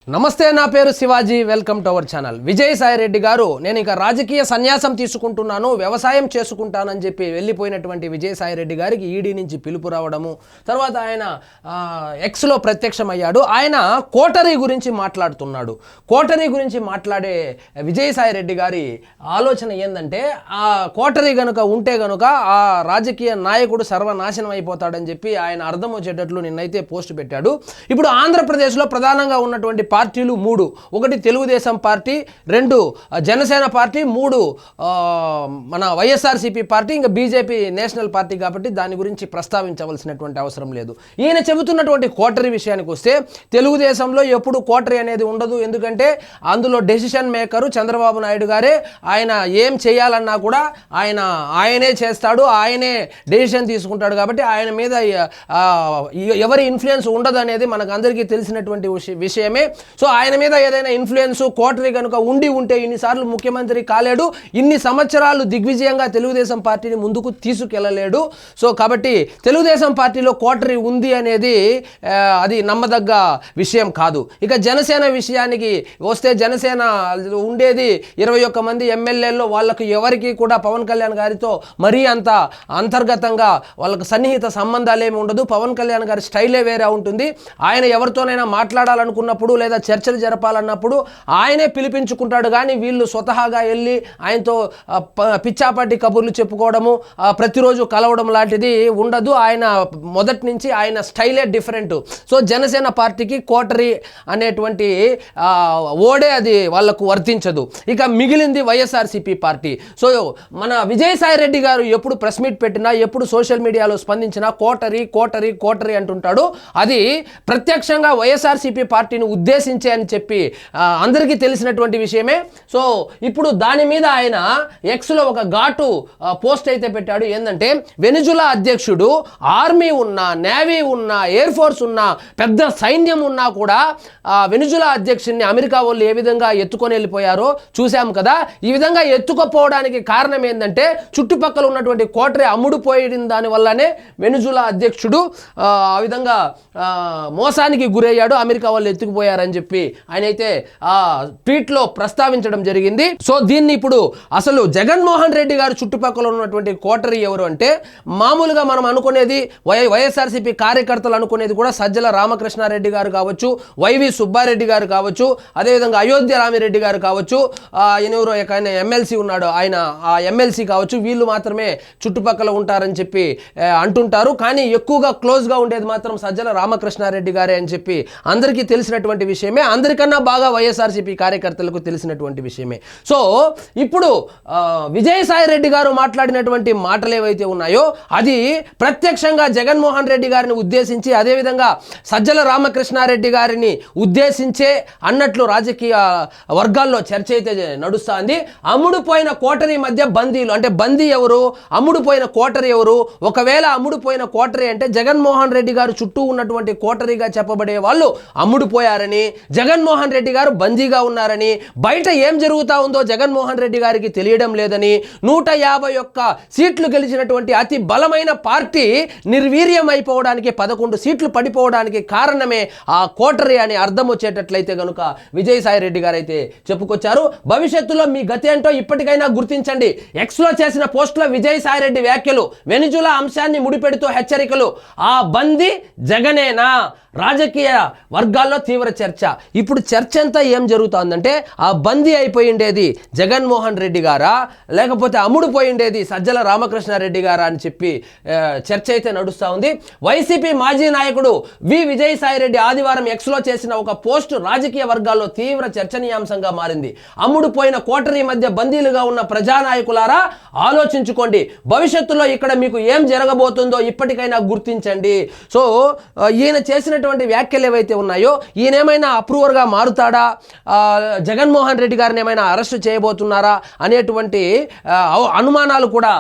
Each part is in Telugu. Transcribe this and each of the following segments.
నమస్తే, నా పేరు Shivaji. Welcome to our channel. Vijayasai Reddy గారు నేను ఇక రాజకీయ సన్యాసం తీసుకుంటున్నాను, వ్యవసాయం చేసుకుంటానని చెప్పి వెళ్ళిపోయినటువంటి విజయసాయి రెడ్డి గారికి ఈడీ నుంచి పిలుపు రావడము, తర్వాత ఆయన ఎక్స్లో ప్రత్యక్షమయ్యాడు. ఆయన కోటరీ గురించి మాట్లాడుతున్నాడు. కోటరీ గురించి మాట్లాడే విజయసాయి రెడ్డి గారి ఆలోచన ఏంటంటే, ఆ కోటరీ కనుక ఉంటే కనుక ఆ రాజకీయ నాయకుడు సర్వనాశనం అయిపోతాడని చెప్పి ఆయన అర్థం వచ్చేటట్లు నిన్నైతే పోస్ట్ పెట్టాడు. ఇప్పుడు ఆంధ్రప్రదేశ్లో ప్రధానంగా ఉన్నటువంటి పార్టీలు మూడు: ఒకటి తెలుగుదేశం పార్టీ, రెండు జనసేన పార్టీ, మూడు మన వైఎస్ఆర్సీపీ పార్టీ, ఇంకా బీజేపీ నేషనల్ పార్టీ కాబట్టి దాని గురించి ప్రస్తావించవలసినటువంటి అవసరం లేదు. ఈయన చెబుతున్నటువంటి కోటరీ విషయానికి వస్తే, తెలుగుదేశంలో ఎప్పుడు కోటరీ అనేది ఉండదు. ఎందుకంటే అందులో డెసిషన్ మేకరు చంద్రబాబు నాయుడు గారే. ఆయన ఏం చేయాలన్నా కూడా ఆయనే చేస్తాడు, ఆయనే డెసిషన్ తీసుకుంటాడు. కాబట్టి ఆయన మీద ఎవరి ఇన్ఫ్లుయెన్స్ ఉండదు అనేది మనకు అందరికీ తెలిసినటువంటి విషయమే. సో ఆయన మీద ఏదైనా ఇన్ఫ్లుయెన్స్ కోటరీ కనుక ఉంటే ఇన్నిసార్లు ముఖ్యమంత్రి కాలేడు, ఇన్ని సంవత్సరాలు దిగ్విజయంగా తెలుగుదేశం పార్టీని ముందుకు తీసుకెళ్లలేడు. సో కాబట్టి తెలుగుదేశం పార్టీలో కోటరీ ఉంది అనేది అది నమ్మదగ్గ విషయం కాదు. ఇక జనసేన విషయానికి వస్తే, జనసేన ఉండేది 21 మంది ఎమ్మెల్యేల్లో. వాళ్ళకు ఎవరికి కూడా పవన్ కళ్యాణ్ గారితో మరీ అంత అంతర్గతంగా వాళ్ళకు సన్నిహిత సంబంధాలేమి ఉండదు. పవన్ కళ్యాణ్ గారి స్టైలే వేరే ఉంటుంది. ఆయన ఎవరితోనైనా మాట్లాడాలనుకున్నప్పుడు లేదా చర్చలు జరపాలన్నప్పుడు ఆయనే పిలిపించుకుంటాడు. కానీ వీళ్ళు స్వతహాగా వెళ్ళి ఆయనతో పిచ్చాపాటి కబుర్లు చెప్పుకోవడము, ప్రతిరోజు కలవడం లాంటిది ఉండదు. ఆయన మొదటి నుంచి ఆయన స్టైలే డిఫరెంట్. సో జనసేన పార్టీకి కోటరీ అనేటువంటి ఓడే అది వాళ్లకు వర్తించదు. ఇక మిగిలింది వైఎస్ఆర్సీపీ పార్టీ. సో మన విజయసాయి రెడ్డి గారు ఎప్పుడు ప్రెస్ మీట్ పెట్టినా, ఎప్పుడు సోషల్ మీడియాలో స్పందించినా కోటరీ కోటరీ కోటరీ అంటుంటాడు. అది ప్రత్యక్షంగా వైఎస్ఆర్సీపీ పార్టీని ఉద్దేశించే అని చెప్పి అందరికీ తెలిసినటువంటి విషయమే. సో ఇప్పుడు దాని మీద ఆయన ఎక్స్లో ఒక ఘాటు పోస్ట్ అయితే పెట్టాడు. ఏంటంటే, వెనిజులా అధ్యక్షుడు ఆర్మీ ఉన్నా, నేవీ ఉన్నా, ఎయిర్ ఫోర్స్ ఉన్నా, పెద్ద సైన్యం ఉన్నా కూడా వెనిజులా అధ్యక్షుడిని అమెరికా వాళ్ళు ఏ విధంగా ఎత్తుకొని వెళ్ళిపోయారో చూసాం కదా. ఈ విధంగా ఎత్తుకుపోవడానికి కారణం ఏంటంటే, చుట్టుపక్కల ఉన్నటువంటి కోటరీ అమ్ముడుపోయిన దానివల్లనే వెనిజులా అధ్యక్షుడు ఆ విధంగా మోసానికి గురయ్యాడు, అమెరికా వాళ్ళు ఎత్తుకుపోయారని చెప్పి ఆయన అయితే ఆ ట్వీట్లో ప్రస్తావించడం జరిగింది. సో దీన్ని ఇప్పుడు అసలు జగన్మోహన్ రెడ్డి గారు చుట్టుపక్కల ఉన్నటువంటి కోటరీ ఎవరు అంటే, మామూలుగా మనం అనుకునేది వైఎస్ఆర్సీపీ కార్యకర్తలు అనుకునేది కూడా సజ్జల రామకృష్ణారెడ్డి గారు కావచ్చు, వైవి సుబ్బారెడ్డి గారు కావచ్చు, అదేవిధంగా అయోధ్య రామిరెడ్డి గారు కావచ్చు, ఎవరో ఎమ్మెల్సీ ఉన్నాడు ఆయన, ఆ ఎమ్మెల్సీ కావచ్చు, వీళ్ళు మాత్రమే చుట్టుపక్కల ఉంటారని చెప్పి అంటుంటారు. కానీ ఎక్కువగా క్లోజ్గా ఉండేది మాత్రం సజ్జల రామకృష్ణారెడ్డి గారే అని చెప్పి అందరికీ తెలిసినటువంటి విషయమే. అందరికన్నా బాగా వైఎస్ఆర్సీపీ కార్యకర్తలకు తెలిసినటువంటి విషయమే. సో ఇప్పుడు విజయసాయి రెడ్డి గారు మాట్లాడినటువంటి మాటలు ఏవైతే ఉన్నాయో అది ప్రత్యక్షంగా జగన్మోహన్ రెడ్డి గారిని ఉద్దేశించి, అదేవిధంగా సజ్జల రామకృష్ణారెడ్డి గారిని ఉద్దేశించే అన్నట్లు రాజకీయ వర్గాల్లో చర్చ అయితే నడుస్తుంది. అమ్ముడుపోయిన కోటరీ మధ్య బందీలు అంటే, బందీ ఎవరు, అమ్ముడుపోయిన కోటరీ ఎవరు? ఒకవేళ అమ్ముడుపోయిన కోటరీ అంటే జగన్మోహన్ రెడ్డి గారు చుట్టూ ఉన్నటువంటి కోటరీగా చెప్పబడే వాళ్ళు అమ్ముడుపోయారని, జగన్మోహన్ రెడ్డి గారు బందీగా ఉన్నారని, బయట ఏం జరుగుతూ ఉందో జగన్మోహన్ రెడ్డి గారికి తెలియడం లేదని, 151 సీట్లు గెలిచినటువంటి అతి బలమైన పార్టీ నిర్వీర్యం అయిపోవడానికి, 11 సీట్లు పడిపోవడానికి కారణమే ఆ కోటరీ అని అర్థం వచ్చేటట్లయితే కనుక విజయసాయి రెడ్డి గారు అయితే చెప్పుకొచ్చారు. భవిష్యత్తులో మీ గతి ఏంటో ఇప్పటికైనా గుర్తించండి. ఎక్స్లో చేసిన పోస్టులో విజయసాయి రెడ్డి వ్యాఖ్యలు, వెనిజులా అంశాన్ని ముడిపెడుతూ హెచ్చరికలు, ఆ బందీ జగనేనా? రాజకీయ వర్గాల్లో తీవ్ర చర్చ. ఇప్పుడు చర్చ అంతా ఏం జరుగుతుందంటే, ఆ బందీ అయిపోయిండేది జగన్మోహన్ రెడ్డి గారా, లేకపోతే అమ్ముడుపోయిండేది సజ్జల రామకృష్ణారెడ్డి గారా అని చెప్పి చర్చ అయితే నడుస్తూ ఉంది. వైసీపీ మాజీ నాయకుడు విజయసాయి రెడ్డి ఆదివారం ఎక్స్లో చేసిన ఒక పోస్టు రాజకీయ వర్గాల్లో తీవ్ర చర్చనీయాంశంగా మారింది. అమ్ముడుపోయిన కోటరీ మధ్య బందీలుగా ఉన్న ప్రజానాయకులారా, ఆలోచించుకోండి. భవిష్యత్తులో ఇక్కడ మీకు ఏం జరగబోతుందో ఇప్పటికైనా గుర్తించండి. సో ఈయన చేసిన వ్యాఖ్యలు ఏవైతే ఉన్నాయో, ఈయనేమైనా అప్రూవర్గా మారుతాడా, జగన్మోహన్ రెడ్డి గారిని ఏమైనా అరెస్ట్ చేయబోతున్నారా అనేటువంటి అనుమానాలు కూడా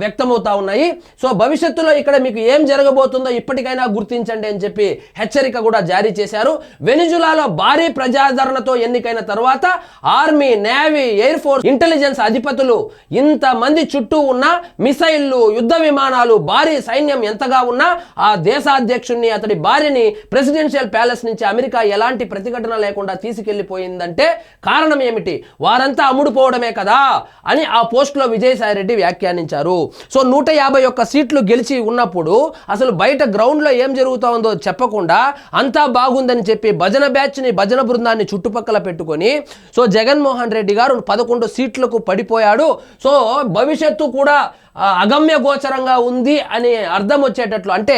వ్యక్తమవుతా ఉన్నాయి. సో భవిష్యత్తులో ఇక్కడ మీకు ఏం జరగబోతుందో ఇప్పటికైనా గుర్తించండి అని చెప్పి హెచ్చరిక కూడా జారీ చేశారు. వెనిజులాలో భారీ ప్రజాదరణతో ఎన్నికైన తర్వాత army, navy, air force, intelligence అధిపతులు ఇంతమంది చుట్టూ ఉన్న మిసైళ్లు, యుద్ధ విమానాలు, భారీ సైన్యం ఎంతగా ఉన్నా ఆ దేశాధ్యక్షుడిని, అతడి భార్యని ప్రెసిడెన్షియల్ ప్యాలెస్ నుంచి అమెరికా ఎలాంటి ప్రతిఘటన లేకుండా తీసుకెళ్లిపోయిందంటే కారణం ఏమిటి? వారంతా అమ్ముడుపోవడమే కదా అని ఆ పోస్టులో విజయసాయిరెడ్డి వ్యాఖ్యానించారు. సో 151 సీట్లు గెలిచి ఉన్నప్పుడు అసలు బయట గ్రౌండ్లో ఏం జరుగుతూ ఉందో చెప్పకుండా అంతా బాగుందని చెప్పి భజన బృందాన్ని చుట్టుపక్కల పెట్టుకొని సో జగన్మోహన్ రెడ్డి గారు 11 సీట్లకు పడిపోయాడు. సో భవిష్యత్తు కూడా అగమ్య గోచరంగా ఉంది అని అర్థం వచ్చేటట్లు, అంటే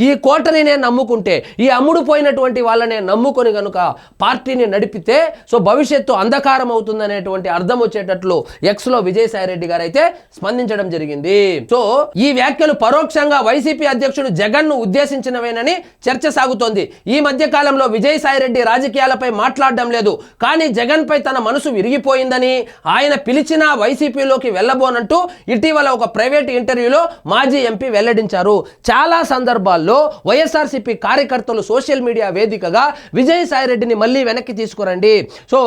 ఈ కోటరీనే నమ్ముకుంటే, ఈ అమ్ముడుపోయినటువంటి వాళ్ళనే నమ్ముకొని కనుక పార్టీని నడిపితే సో భవిష్యత్తు అంధకారం అవుతుందనేటువంటి అర్థం వచ్చేటట్లు ఎక్స్లో విజయసాయిరెడ్డి గారు అయితే స్పందించడం జరిగింది. సో ఈ వ్యాఖ్యలు పరోక్షంగా వైసీపీ అధ్యక్షుడు జగన్ను ఉద్దేశించినవేనని చర్చ సాగుతోంది. ఈ మధ్య కాలంలో విజయసాయిరెడ్డి రాజకీయాలపై మాట్లాడడం లేదు, కానీ జగన్పై తన మనసు విరిగిపోయిందని, ఆయన పిలిచినా వైసీపీలోకి వెళ్ళబోనంటూ ఇటీవల ఒక ప్రైవేట్ ఇంటర్వ్యూలో మాజీ ఎంపీ వెల్లడించారు. చాలా సందర్భాల్లో వైఎస్ఆర్సీపీ కార్యకర్తలు సోషల్ మీడియా వేదికగా విజయసాయిరెడ్డిని మళ్ళీ వెనక్కి తీసుకురండి, సో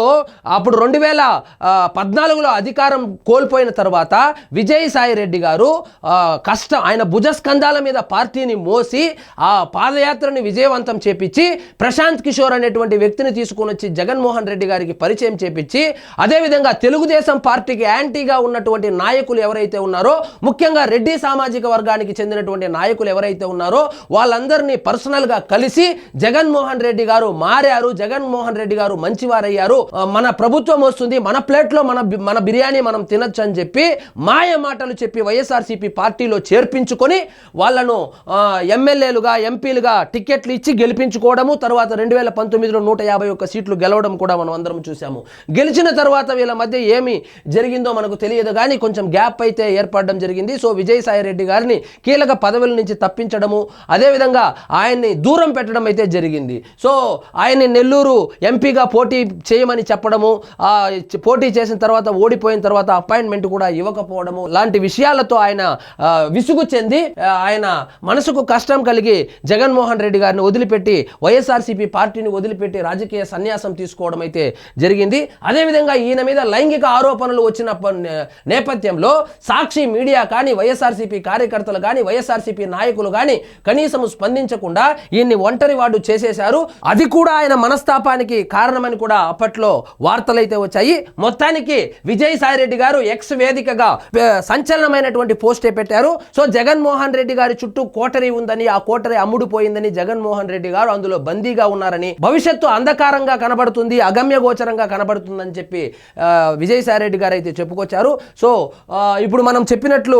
అప్పుడు 2014లో అధికారం కోల్పోయిన తర్వాత విజయసాయిరెడ్డి గారు ఆయన భుజస్కంధాల మీద పార్టీని మోసి ఆ పాదయాత్రని విజయవంతం చేపించి ప్రశాంత్ కిషోర్ అనేటువంటి వ్యక్తిని తీసుకుని వచ్చి జగన్మోహన్ రెడ్డి గారికి పరిచయం చేపించి, అదేవిధంగా తెలుగుదేశం పార్టీకి యాంటీగా ఉన్నటువంటి నాయకులు ఎవరైతే ఉన్నారో, ముఖ్యంగా రెడ్డి సామాజిక వర్గానికి చెందినటువంటి నాయకులు ఎవరైతే ఉన్నారో వాళ్ళందరినీ పర్సనల్గా కలిసి జగన్మోహన్ రెడ్డి గారు మారారు, జగన్మోహన్ రెడ్డి గారు మంచివారయ్యారు, మన ప్రభుత్వం వస్తుంది, మన ప్లేట్లో మన బిర్యానీ మనం తినొచ్చు అని చెప్పి మాయ మాటలు చెప్పి వైఎస్ఆర్సీపీ పార్టీలో చేర్పించుకొని వాళ్ళను ఎమ్మెల్యేలుగా ఎంపీలుగా టికెట్లు ఇచ్చి గెలిపించుకోవడము, తర్వాత 2019లో 151 సీట్లు గెలవడం కూడా మనం అందరం చూసాము. గెలిచిన తర్వాత వీళ్ళ మధ్య ఏమి జరిగిందో మనకు తెలియదు, కానీ కొంచెం గ్యాప్ అయితే ఏర్పడడం జరిగింది. సో విజయసాయిరెడ్డి గారిని కీలక పదవుల నుంచి తప్పించడము, అదేవిధంగా ఆయన్ని దూరం పెట్టడం అయితే జరిగింది. సో ఆయన్ని నెల్లూరు ఎంపీగా పోటీ చేయమని చెప్పడము, పోటీ చేసిన తర్వాత ఓడిపోయిన తర్వాత అపాయింట్మెంట్ కూడా ఇవ్వకపోవడము లాంటి విషయాలతో ఆయన విసుగు చెంది ఆయన మనసుకు కష్టం కలిగి జగన్మోహన్ రెడ్డి గారిని వదిలిపెట్టి వైఎస్ఆర్సీపీ పార్టీని వదిలిపెట్టి రాజకీయ సన్యాసం తీసుకోవడం అయితే జరిగింది. అదేవిధంగా ఈయన మీద లైంగిక ఆరోపణలు వచ్చిన నేపథ్యంలో సాక్షి మీడియా కానీ, వైఎస్ఆర్సీపీ కార్యకర్తలు కానీ, వైఎస్ఆర్సీపీ నాయకులు కానీ కనీసం స్పందించకుండా ఈయన్ని ఒంటరి వాడు చేసేశారు. అది కూడా ఆయన మనస్తాపానికి కారణమని కూడా అప్పట్లో వార్తలైతే వచ్చాయి. మొత్తానికి విజయసాయిరెడ్డి గారు ఎక్స్ వేదికగా సంచలనమైనటువంటి పోస్టే పెట్టారు. సో జగన్మోహన్ రెడ్డి గారి చుట్టూ కోటరీ ఉందని, ఆ కోటరీ అమ్ముడుపోయిందని, జగన్మోహన్ రెడ్డి గారు అందులో బందీగా ఉన్నారని, భవిష్యత్తు అంధకారంగా కనబడుతుంది, అగమ్య గోచరంగా కనబడుతుందని చెప్పి విజయసాయిరెడ్డి గారు అయితే చెప్పుకొచ్చారు. సో ఇప్పుడు మనం చెప్పినట్లు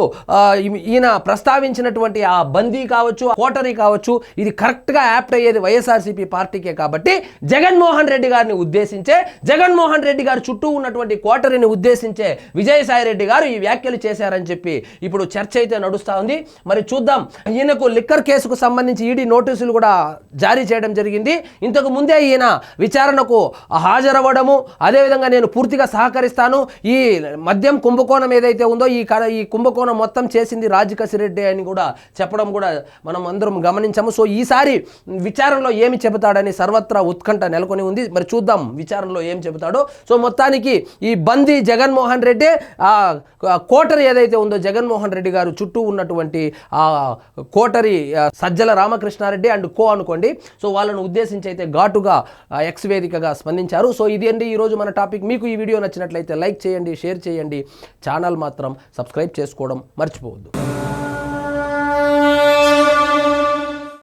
ఈయన ప్రస్తావించినటువంటి ఆ బందీ కావచ్చు, కోటరీ కావచ్చు, ఇది కరెక్ట్గా యాప్ట్ అయ్యేది వైఎస్ఆర్సీపీ పార్టీకే. కాబట్టి జగన్మోహన్ రెడ్డి గారిని ఉద్దేశించే, జగన్మోహన్ రెడ్డి గారి చుట్టూ ఉన్నటువంటి కోటరీని ఉద్దేశించే విజయసాయిరెడ్డి గారు ఈ వ్యాఖ్యలు చేశారని చెప్పి ఇప్పుడు చర్చ అయితే నడుస్తూ ఉంది. మరి చూద్దాం. ఈయనకు లిక్కర్ కేసుకు సంబంధించి ఈడీ నోటీసులు కూడా జారీ చేయడం జరిగింది. ఇంతకు ముందే ఈయన విచారణకు హాజరవ్వడము, అదేవిధంగా నేను పూర్తిగా సహకరిస్తాను, ఈ మద్యం కుంభకోణం ఏదైతే ఉందో ఈ కుంభకోణం మొత్తం చేసింది రాజకసిరెడ్డి అని కూడా చెప్పడం కూడా మనం అందరం గమనించాము. సో ఈసారి విచారణలో ఏమి చెబుతాడని సర్వత్రా ఉత్కంఠ నెలకొని ఉంది. మరి చూద్దాం విచారణలో ఏం చెబుతాడో. సో మొత్తానికి ఈ బందీ జగన్మోహన్ రెడ్డి, ఆ కోటరీ ఏదైతే ఉందో జగన్మోహన్ రెడ్డి గారు చుట్టూ ఉన్నటువంటి ఆ coterie Sajjala Ramakrishna Reddy and co అనుకోండి. సో వాళ్ళను ఉద్దేశించి అయితే ఘాటుగా ఎక్స్ వేదికగా స్పందించారు. సో ఇది అండి ఈరోజు మన టాపిక్. మీకు ఈ వీడియో నచ్చినట్లయితే లైక్ చేయండి, షేర్ చేయండి, ఛానల్ మాత్రం సబ్స్క్రైబ్ చేసుకోవడం మర్చిపోవద్దు.